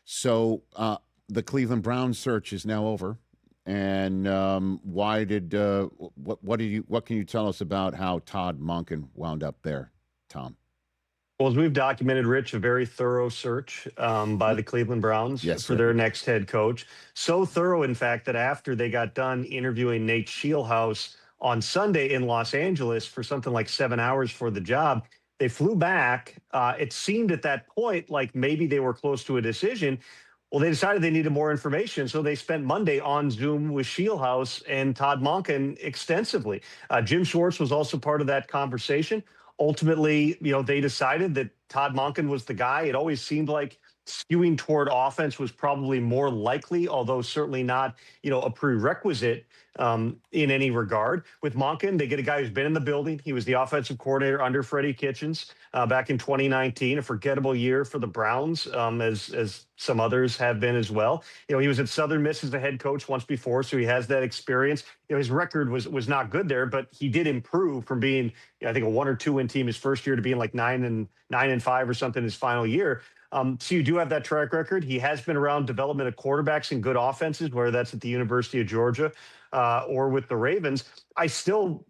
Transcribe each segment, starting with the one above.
So the Cleveland Browns search is now over. And what can you tell us about how Todd Monken wound up there, Tom? Well, as we've documented, Rich, a very thorough search by the Cleveland Browns for their next head coach. So thorough, in fact, that after they got done interviewing Nate Scheelhaase on Sunday in Los Angeles for something like 7 hours for the job, they flew back. It seemed at that point like maybe they were close to a decision. Well, they decided they needed more information, so they spent Monday on Zoom with Scheelhaase and Todd Monken extensively. Jim Schwartz was also part of that conversation. Ultimately, they decided that Todd Monken was the guy. It always seemed like skewing toward offense was probably more likely, although certainly not, a prerequisite in any regard. With Monken, they get a guy who's been in the building. He was the offensive coordinator under Freddie Kitchens back in 2019, a forgettable year for the Browns, as some others have been as well. He was at Southern Miss as the head coach once before, so he has that experience. His record was not good there, but he did improve from being, I think, a 1 or 2 win team his first year to being like 9-5 or something his final year. So you do have that track record. He has been around development of quarterbacks in good offenses, whether that's at the University of Georgia or with the Ravens. I still,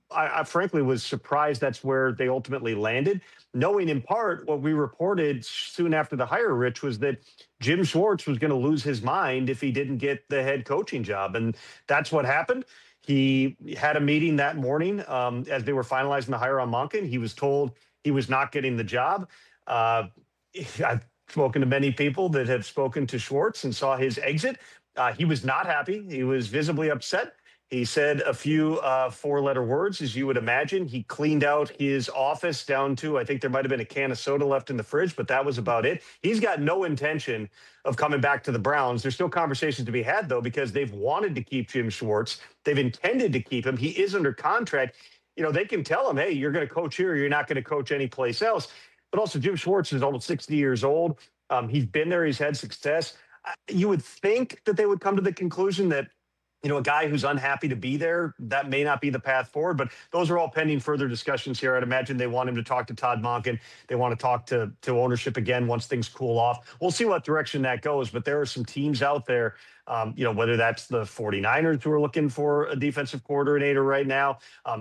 I frankly was surprised that's where they ultimately landed, knowing in part what we reported soon after the hire, Rich, was that Jim Schwartz was going to lose his mind if he didn't get the head coaching job. And that's what happened. He had a meeting that morning as they were finalizing the hire on Monken. He was told he was not getting the job. I've spoken to many people that have spoken to Schwartz and saw his exit. He was not happy. He was visibly upset. He said a few 4-letter words, as you would imagine. He cleaned out his office down to, I think there might have been a can of soda left in the fridge, but that was about it. He's got no intention of coming back to the Browns. There's still conversations to be had, though, because they've wanted to keep Jim Schwartz. They've intended to keep him. He is under contract. They can tell him, hey, you're going to coach here. You're not going to coach anyplace else. But also, Jim Schwartz is almost 60 years old. He's been there. He's had success. You would think that they would come to the conclusion that, a guy who's unhappy to be there, that may not be the path forward. But those are all pending further discussions here. I'd imagine they want him to talk to Todd Monken. They want to talk to ownership again once things cool off. We'll see what direction that goes. But there are some teams out there, whether that's the 49ers who are looking for a defensive coordinator right now,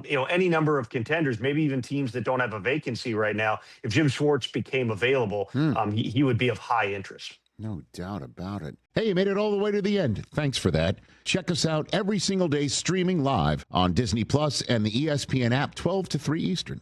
any number of contenders, maybe even teams that don't have a vacancy right now. If Jim Schwartz became available, he would be of high interest. No doubt about it. Hey, you made it all the way to the end. Thanks for that. Check us out every single day streaming live on Disney Plus and the ESPN app 12 to 3 Eastern.